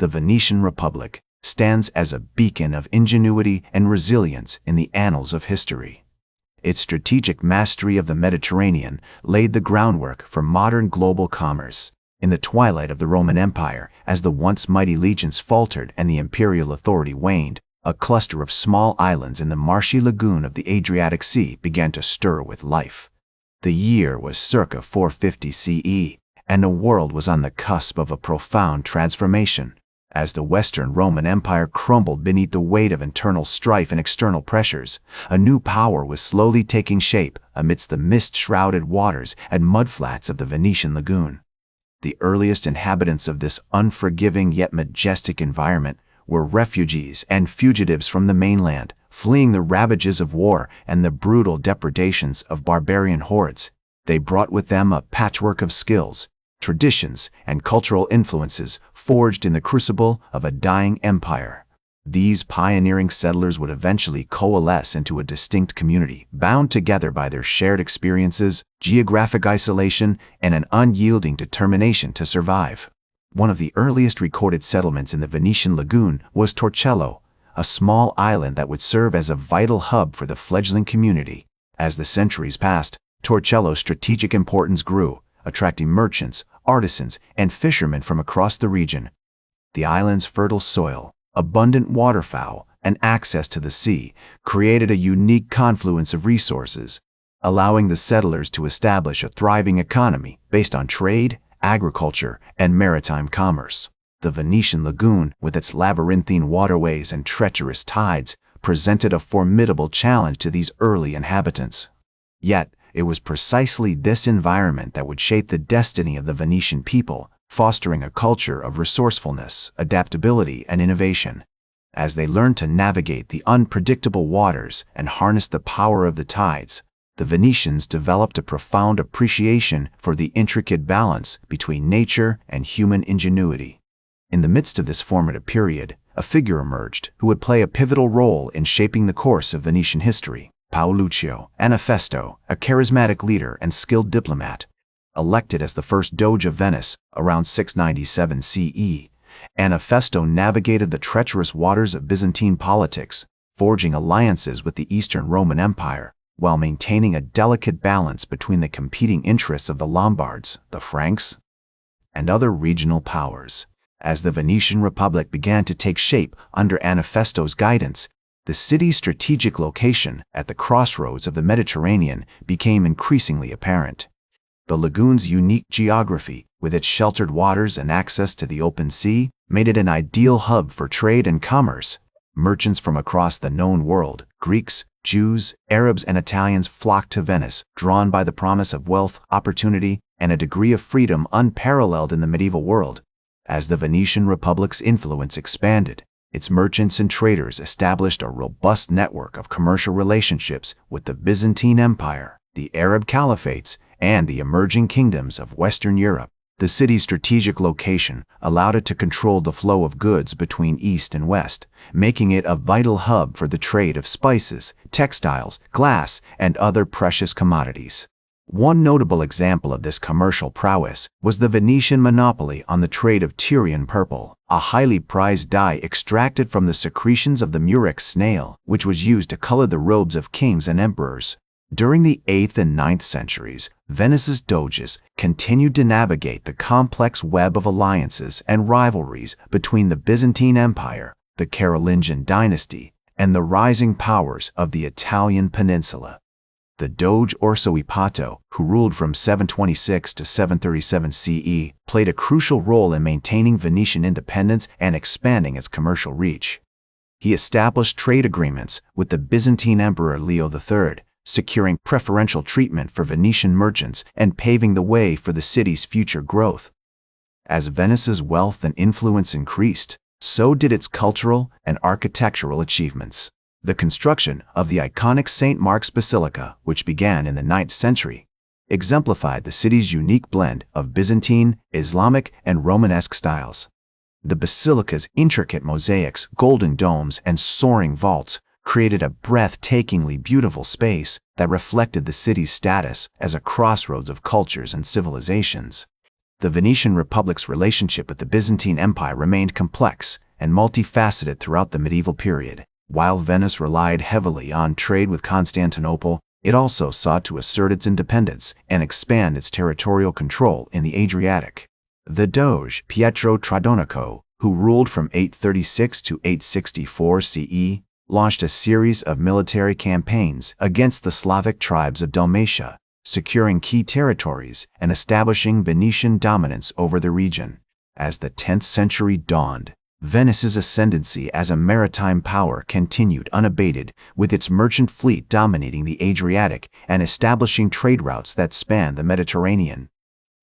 the Venetian Republic stands as a beacon of ingenuity and resilience in the annals of history. Its strategic mastery of the Mediterranean laid the groundwork for modern global commerce. In the twilight of the Roman Empire, as the once mighty legions faltered and the imperial authority waned, a cluster of small islands in the marshy lagoon of the Adriatic Sea began to stir with life. The year was circa 450 CE, and the world was on the cusp of a profound transformation. As the Western Roman Empire crumbled beneath the weight of internal strife and external pressures, a new power was slowly taking shape amidst the mist-shrouded waters and mudflats of the Venetian lagoon. The earliest inhabitants of this unforgiving yet majestic environment were refugees and fugitives from the mainland, fleeing the ravages of war and the brutal depredations of barbarian hordes. They brought with them a patchwork of skills, traditions, and cultural influences forged in the crucible of a dying empire. These pioneering settlers would eventually coalesce into a distinct community, bound together by their shared experiences, geographic isolation, and an unyielding determination to survive. One of the earliest recorded settlements in the Venetian lagoon was Torcello, a small island that would serve as a vital hub for the fledgling community. As the centuries passed, Torcello's strategic importance grew, attracting merchants, artisans, and fishermen from across the region. The island's fertile soil, abundant waterfowl, and access to the sea created a unique confluence of resources, allowing the settlers to establish a thriving economy based on trade, agriculture, and maritime commerce. The Venetian lagoon, with its labyrinthine waterways and treacherous tides, presented a formidable challenge to these early inhabitants. Yet, it was precisely this environment that would shape the destiny of the Venetian people, fostering a culture of resourcefulness, adaptability, and innovation. As they learned to navigate the unpredictable waters and harness the power of the tides, the Venetians developed a profound appreciation for the intricate balance between nature and human ingenuity. In the midst of this formative period, a figure emerged who would play a pivotal role in shaping the course of Venetian history. Paoluccio Anafesto, a charismatic leader and skilled diplomat. Elected as the first Doge of Venice around 697 CE, Anafesto navigated the treacherous waters of Byzantine politics, forging alliances with the Eastern Roman Empire, while maintaining a delicate balance between the competing interests of the Lombards, the Franks, and other regional powers. As the Venetian Republic began to take shape under Anafesto's guidance, the city's strategic location at the crossroads of the Mediterranean became increasingly apparent. The lagoon's unique geography, with its sheltered waters and access to the open sea, made it an ideal hub for trade and commerce. Merchants from across the known world, Greeks, Jews, Arabs, and Italians flocked to Venice, drawn by the promise of wealth, opportunity, and a degree of freedom unparalleled in the medieval world. As the Venetian Republic's influence expanded, its merchants and traders established a robust network of commercial relationships with the Byzantine Empire, the Arab caliphates, and the emerging kingdoms of Western Europe. The city's strategic location allowed it to control the flow of goods between East and West, making it a vital hub for the trade of spices, textiles, glass, and other precious commodities. One notable example of this commercial prowess was the Venetian monopoly on the trade of Tyrian purple, a highly prized dye extracted from the secretions of the murex snail, which was used to color the robes of kings and emperors. During the 8th and 9th centuries, Venice's doges continued to navigate the complex web of alliances and rivalries between the Byzantine Empire, the Carolingian dynasty, and the rising powers of the Italian peninsula. The Doge Orso-Ipato, who ruled from 726 to 737 CE, played a crucial role in maintaining Venetian independence and expanding its commercial reach. He established trade agreements with the Byzantine Emperor Leo III, securing preferential treatment for Venetian merchants and paving the way for the city's future growth. As Venice's wealth and influence increased, so did its cultural and architectural achievements. The construction of the iconic St. Mark's Basilica, which began in the 9th century, exemplified the city's unique blend of Byzantine, Islamic, and Romanesque styles. The basilica's intricate mosaics, golden domes, and soaring vaults created a breathtakingly beautiful space that reflected the city's status as a crossroads of cultures and civilizations. The Venetian Republic's relationship with the Byzantine Empire remained complex and multifaceted throughout the medieval period. While Venice relied heavily on trade with Constantinople, it also sought to assert its independence and expand its territorial control in the Adriatic. The Doge Pietro Tradonico, who ruled from 836 to 864 CE, launched a series of military campaigns against the Slavic tribes of Dalmatia, securing key territories and establishing Venetian dominance over the region. As the 10th century dawned, Venice's ascendancy as a maritime power continued unabated, with its merchant fleet dominating the Adriatic and establishing trade routes that spanned the Mediterranean.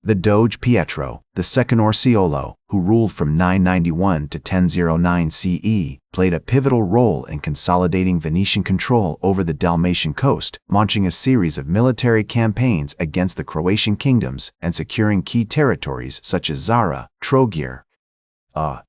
The Doge Pietro, the second Orseolo, who ruled from 991 to 1009 CE, played a pivotal role in consolidating Venetian control over the Dalmatian coast, launching a series of military campaigns against the Croatian kingdoms and securing key territories such as Zara, Trogir,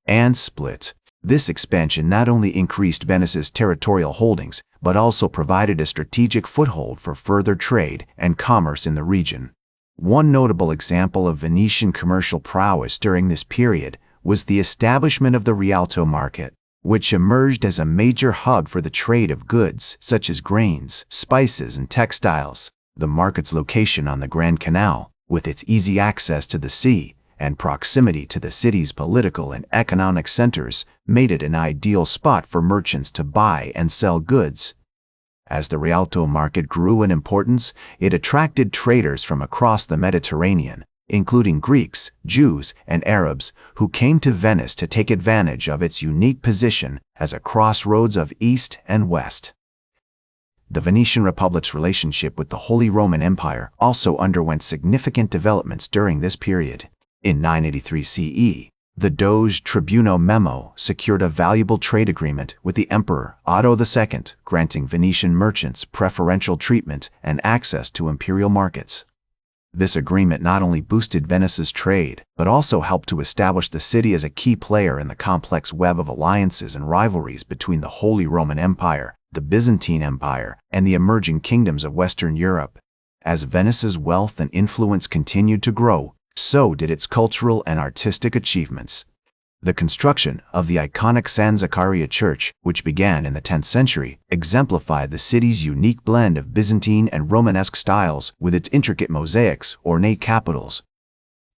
and Split. This expansion not only increased Venice's territorial holdings, but also provided a strategic foothold for further trade and commerce in the region. One notable example of Venetian commercial prowess during this period was the establishment of the Rialto market, which emerged as a major hub for the trade of goods such as grains, spices, and textiles. The market's location on the Grand Canal, with its easy access to the sea and proximity to the city's political and economic centers, made it an ideal spot for merchants to buy and sell goods. As the Rialto market grew in importance, it attracted traders from across the Mediterranean, including Greeks, Jews, and Arabs, who came to Venice to take advantage of its unique position as a crossroads of East and West. The Venetian Republic's relationship with the Holy Roman Empire also underwent significant developments during this period. In 983 CE, the Doge Tribuno Memo secured a valuable trade agreement with the Emperor Otto II, granting Venetian merchants preferential treatment and access to imperial markets. This agreement not only boosted Venice's trade, but also helped to establish the city as a key player in the complex web of alliances and rivalries between the Holy Roman Empire, the Byzantine Empire, and the emerging kingdoms of Western Europe. As Venice's wealth and influence continued to grow, so did its cultural and artistic achievements. The construction of the iconic San Zaccaria Church, which began in the 10th century, exemplified the city's unique blend of Byzantine and Romanesque styles with its intricate mosaics, ornate capitals,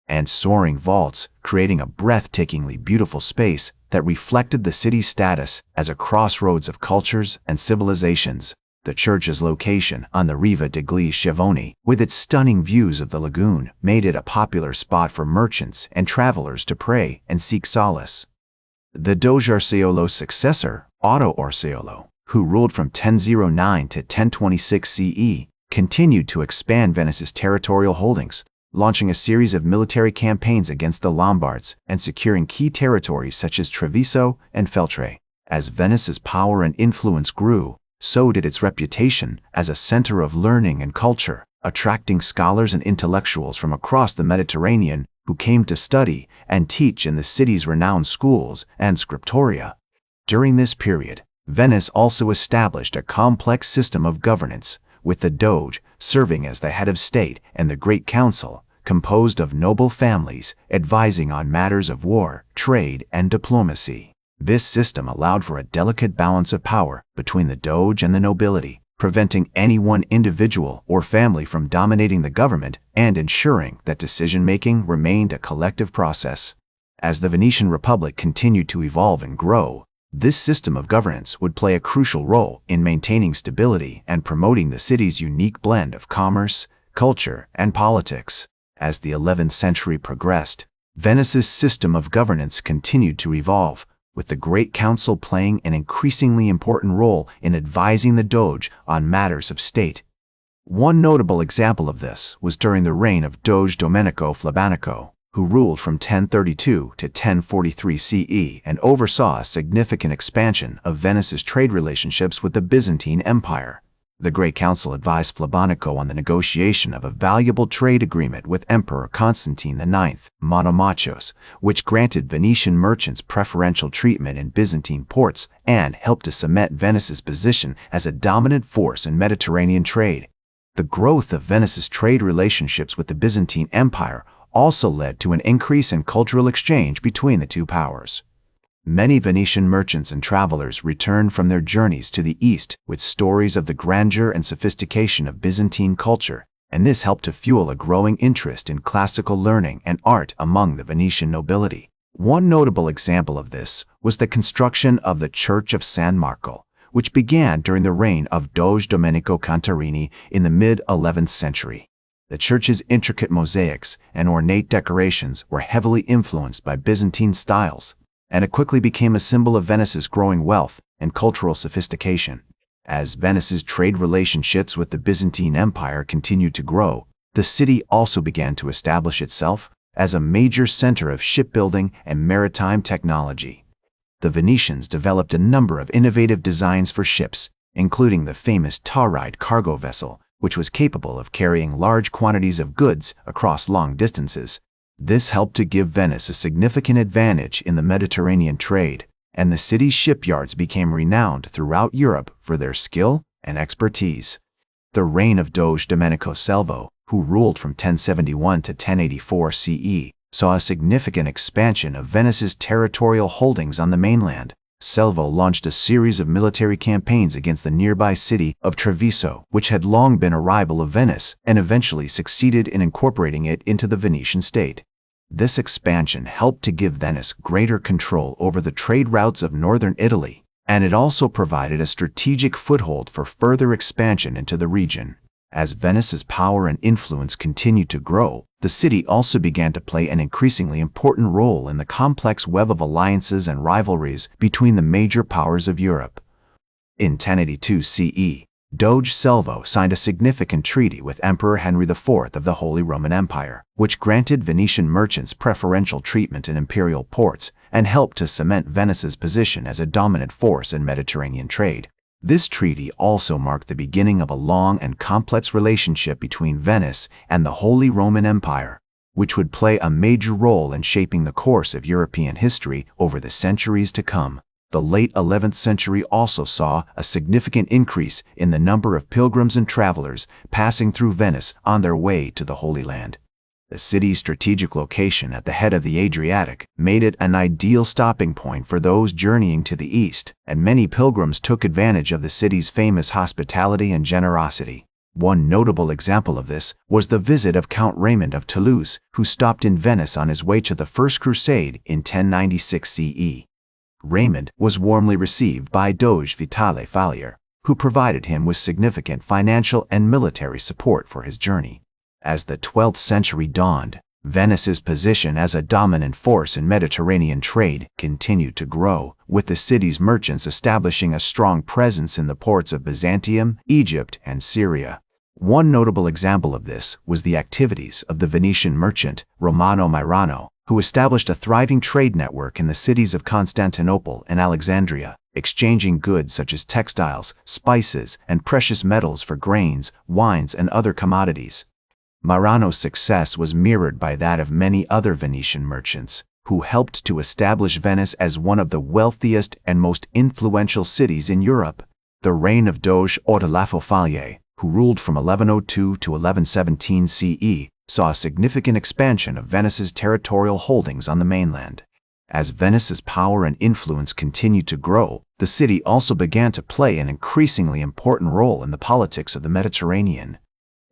and soaring vaults, creating a breathtakingly beautiful space that reflected the city's status as a crossroads of cultures and civilizations. The church's location on the Riva degli Schiavoni, with its stunning views of the lagoon, made it a popular spot for merchants and travelers to pray and seek solace. The Doge Orseolo's successor, Otto Orseolo, who ruled from 1009 to 1026 CE, continued to expand Venice's territorial holdings, launching a series of military campaigns against the Lombards and securing key territories such as Treviso and Feltre. As Venice's power and influence grew, so did its reputation as a center of learning and culture, attracting scholars and intellectuals from across the Mediterranean who came to study and teach in the city's renowned schools and scriptoria. During this period, Venice also established a complex system of governance, with the Doge serving as the head of state and the Great Council, composed of noble families, advising on matters of war, trade, and diplomacy. This system allowed for a delicate balance of power between the Doge and the nobility, preventing any one individual or family from dominating the government and ensuring that decision-making remained a collective process. As the Venetian Republic continued to evolve and grow, this system of governance would play a crucial role in maintaining stability and promoting the city's unique blend of commerce, culture, and politics. As the 11th century progressed, Venice's system of governance continued to evolve, with the Great Council playing an increasingly important role in advising the Doge on matters of state. One notable example of this was during the reign of Doge Domenico Flabanico, who ruled from 1032 to 1043 CE and oversaw a significant expansion of Venice's trade relationships with the Byzantine Empire. The Great Council advised Flabanico on the negotiation of a valuable trade agreement with Emperor Constantine IX, Monomachos, which granted Venetian merchants preferential treatment in Byzantine ports and helped to cement Venice's position as a dominant force in Mediterranean trade. The growth of Venice's trade relationships with the Byzantine Empire also led to an increase in cultural exchange between the two powers. Many Venetian merchants and travelers returned from their journeys to the east with stories of the grandeur and sophistication of Byzantine culture, and this helped to fuel a growing interest in classical learning and art among the Venetian nobility. One notable example of this was the construction of the Church of San Marco, which began during the reign of Doge Domenico Cantarini in the mid-11th century. The church's intricate mosaics and ornate decorations were heavily influenced by Byzantine styles, and it quickly became a symbol of Venice's growing wealth and cultural sophistication. As Venice's trade relationships with the Byzantine Empire continued to grow, the city also began to establish itself as a major center of shipbuilding and maritime technology. The Venetians developed a number of innovative designs for ships, including the famous Tauride cargo vessel, which was capable of carrying large quantities of goods across long distances. This helped to give Venice a significant advantage in the Mediterranean trade, and the city's shipyards became renowned throughout Europe for their skill and expertise. The reign of Doge Domenico Salvo, who ruled from 1071 to 1084 CE, saw a significant expansion of Venice's territorial holdings on the mainland. Salvo launched a series of military campaigns against the nearby city of Treviso, which had long been a rival of Venice, and eventually succeeded in incorporating it into the Venetian state. This expansion helped to give Venice greater control over the trade routes of northern Italy, and it also provided a strategic foothold for further expansion into the region. As Venice's power and influence continued to grow, the city also began to play an increasingly important role in the complex web of alliances and rivalries between the major powers of Europe. In 1082 CE, Doge Salvo signed a significant treaty with Emperor Henry IV of the Holy Roman Empire, which granted Venetian merchants preferential treatment in imperial ports and helped to cement Venice's position as a dominant force in Mediterranean trade. This treaty also marked the beginning of a long and complex relationship between Venice and the Holy Roman Empire, which would play a major role in shaping the course of European history over the centuries to come. The late 11th century also saw a significant increase in the number of pilgrims and travelers passing through Venice on their way to the Holy Land. The city's strategic location at the head of the Adriatic made it an ideal stopping point for those journeying to the east, and many pilgrims took advantage of the city's famous hospitality and generosity. One notable example of this was the visit of Count Raymond of Toulouse, who stopped in Venice on his way to the First Crusade in 1096 CE. Raymond was warmly received by Doge Vitale Falier, who provided him with significant financial and military support for his journey. As the 12th century dawned, Venice's position as a dominant force in Mediterranean trade continued to grow, with the city's merchants establishing a strong presence in the ports of Byzantium, Egypt, and Syria. One notable example of this was the activities of the Venetian merchant Romano Mirano, who established a thriving trade network in the cities of Constantinople and Alexandria, exchanging goods such as textiles, spices, and precious metals for grains, wines, and other commodities. Mirano's success was mirrored by that of many other Venetian merchants, who helped to establish Venice as one of the wealthiest and most influential cities in Europe. The reign of Doge Ordelafo Falier, who ruled from 1102 to 1117 CE, saw a significant expansion of Venice's territorial holdings on the mainland. As Venice's power and influence continued to grow, the city also began to play an increasingly important role in the politics of the Mediterranean.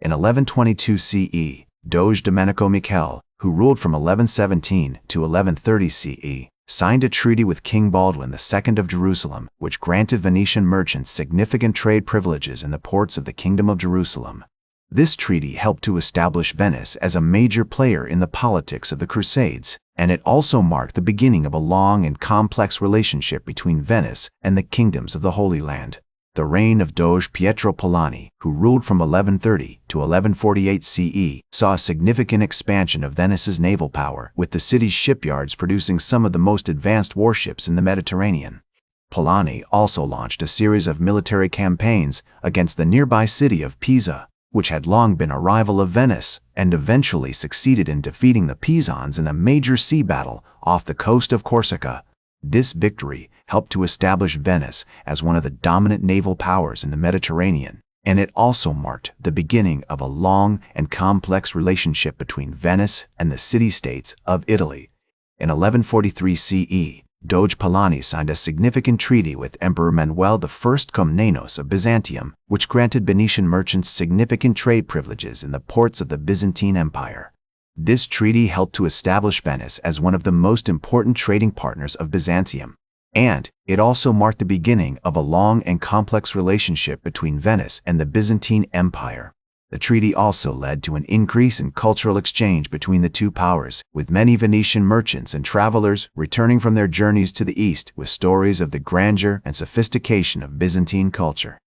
In 1122 CE, Doge Domenico Michele, who ruled from 1117 to 1130 CE, signed a treaty with King Baldwin II of Jerusalem, which granted Venetian merchants significant trade privileges in the ports of the Kingdom of Jerusalem. This treaty helped to establish Venice as a major player in the politics of the Crusades, and it also marked the beginning of a long and complex relationship between Venice and the kingdoms of the Holy Land. The reign of Doge Pietro Polani, who ruled from 1130 to 1148 CE, saw a significant expansion of Venice's naval power, with the city's shipyards producing some of the most advanced warships in the Mediterranean. Polani also launched a series of military campaigns against the nearby city of Pisa, which had long been a rival of Venice, and eventually succeeded in defeating the Pisans in a major sea battle off the coast of Corsica. This victory helped to establish Venice as one of the dominant naval powers in the Mediterranean, And it also marked the beginning of a long and complex relationship between Venice and the city-states of Italy. In 1143 CE, Doge Palani signed a significant treaty with Emperor Manuel I Komnenos of Byzantium, which granted Venetian merchants significant trade privileges in the ports of the Byzantine Empire. This treaty helped to establish Venice as one of the most important trading partners of Byzantium, and it also marked the beginning of a long and complex relationship between Venice and the Byzantine Empire. The treaty also led to an increase in cultural exchange between the two powers, with many Venetian merchants and travelers returning from their journeys to the east with stories of the grandeur and sophistication of Byzantine culture.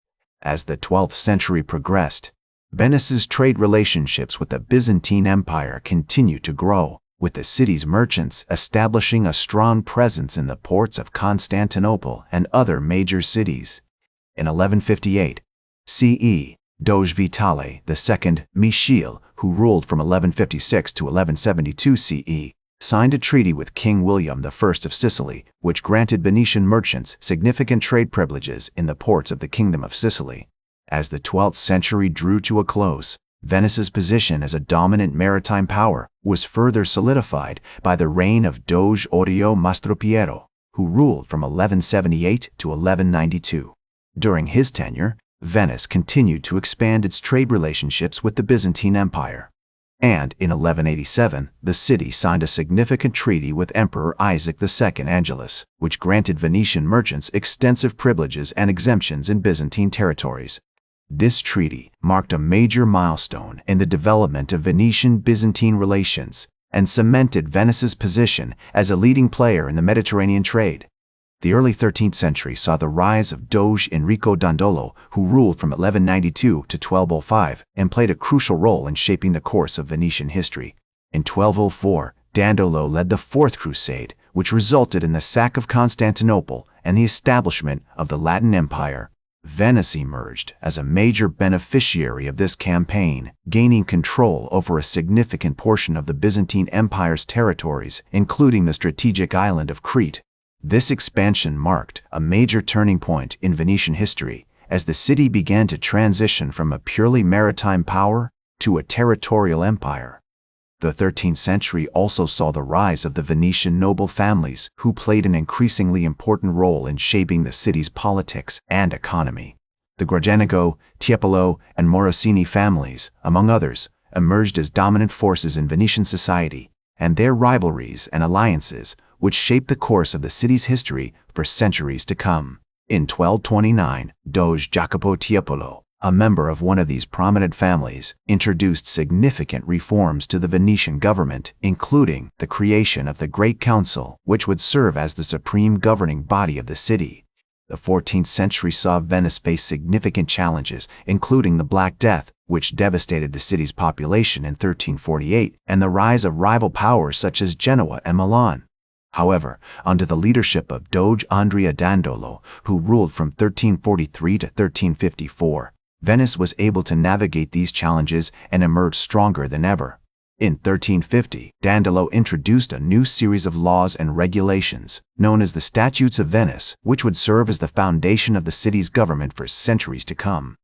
As the 12th century progressed, Venice's trade relationships with the Byzantine Empire continued to grow, with the city's merchants establishing a strong presence in the ports of Constantinople and other major cities. In 1158 CE, Doge Vitale II Michiel, who ruled from 1156 to 1172 CE, signed a treaty with King William I of Sicily, which granted Venetian merchants significant trade privileges in the ports of the Kingdom of Sicily. As the 12th century drew to a close, Venice's position as a dominant maritime power was further solidified by the reign of Doge Orio Mastropiero, who ruled from 1178 to 1192. During his tenure, Venice continued to expand its trade relationships with the Byzantine Empire. And in 1187, the city signed a significant treaty with Emperor Isaac II Angelus, which granted Venetian merchants extensive privileges and exemptions in Byzantine territories. This treaty marked a major milestone in the development of Venetian-Byzantine relations and cemented Venice's position as a leading player in the Mediterranean trade. The early 13th century saw the rise of Doge Enrico Dandolo, who ruled from 1192 to 1205 and played a crucial role in shaping the course of Venetian history. In 1204, Dandolo led the Fourth Crusade, which resulted in the sack of Constantinople and the establishment of the Latin Empire. Venice emerged as a major beneficiary of this campaign, gaining control over a significant portion of the Byzantine Empire's territories, including the strategic island of Crete. This expansion marked a major turning point in Venetian history, as the city began to transition from a purely maritime power to a territorial empire. The 13th century also saw the rise of the Venetian noble families, who played an increasingly important role in shaping the city's politics and economy. The Gradenigo, Tiepolo, and Morosini families, among others, emerged as dominant forces in Venetian society, and their rivalries and alliances which shaped the course of the city's history for centuries to come. In 1229, Doge Jacopo Tiepolo, a member of one of these prominent families, introduced significant reforms to the Venetian government, including the creation of the Great Council, which would serve as the supreme governing body of the city. The 14th century saw Venice face significant challenges, including the Black Death, which devastated the city's population in 1348, and the rise of rival powers such as Genoa and Milan. However, under the leadership of Doge Andrea Dandolo, who ruled from 1343 to 1354, Venice was able to navigate these challenges and emerge stronger than ever. In 1350, Dandolo introduced a new series of laws and regulations, known as the Statutes of Venice, which would serve as the foundation of the city's government for centuries to come.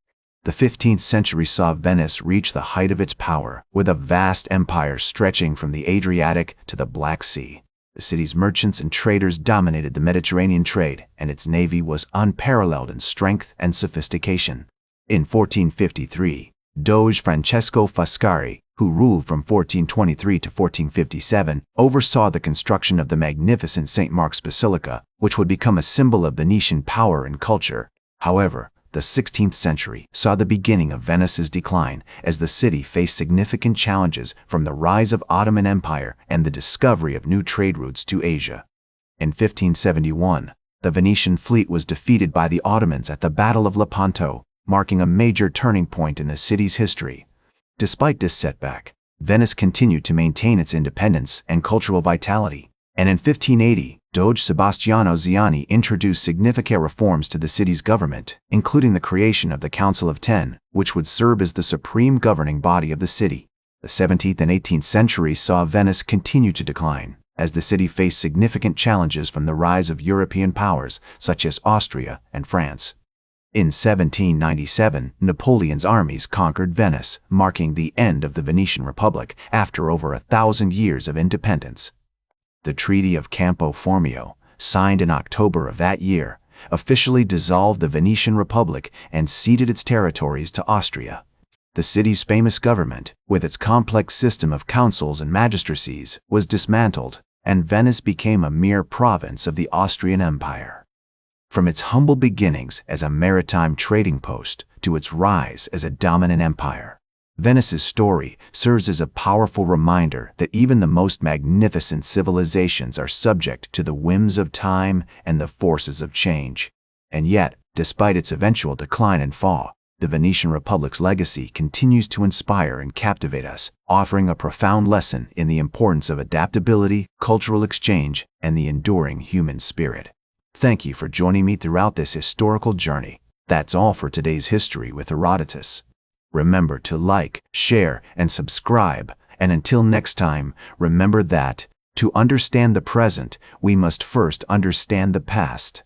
The 15th century saw Venice reach the height of its power, with a vast empire stretching from the Adriatic to the Black Sea. The city's merchants and traders dominated the Mediterranean trade, and its navy was unparalleled in strength and sophistication. In 1453, Doge Francesco Foscari, who ruled from 1423 to 1457, oversaw the construction of the magnificent St. Mark's Basilica, which would become a symbol of Venetian power and culture. However, the 16th century saw the beginning of Venice's decline as the city faced significant challenges from the rise of Ottoman Empire and the discovery of new trade routes to Asia. In 1571, the Venetian fleet was defeated by the Ottomans at the Battle of Lepanto, marking a major turning point in the city's history. Despite this setback, Venice continued to maintain its independence and cultural vitality, and in 1580, Doge Sebastiano Ziani introduced significant reforms to the city's government, including the creation of the Council of Ten, which would serve as the supreme governing body of the city. The 17th and 18th centuries saw Venice continue to decline, as the city faced significant challenges from the rise of European powers such as Austria and France. In 1797, Napoleon's armies conquered Venice, marking the end of the Venetian Republic after over 1,000 years of independence. The Treaty of Campo Formio, signed in October of that year, officially dissolved the Venetian Republic and ceded its territories to Austria. The city's famous government, with its complex system of councils and magistracies, was dismantled, and Venice became a mere province of the Austrian Empire. From its humble beginnings as a maritime trading post to its rise as a dominant empire, Venice's story serves as a powerful reminder that even the most magnificent civilizations are subject to the whims of time and the forces of change. And yet, despite its eventual decline and fall, the Venetian Republic's legacy continues to inspire and captivate us, offering a profound lesson in the importance of adaptability, cultural exchange, and the enduring human spirit. Thank you for joining me throughout this historical journey. That's all for today's History with Herodotus. Remember to like, share, and subscribe. And until next time, remember that, to understand the present, we must first understand the past.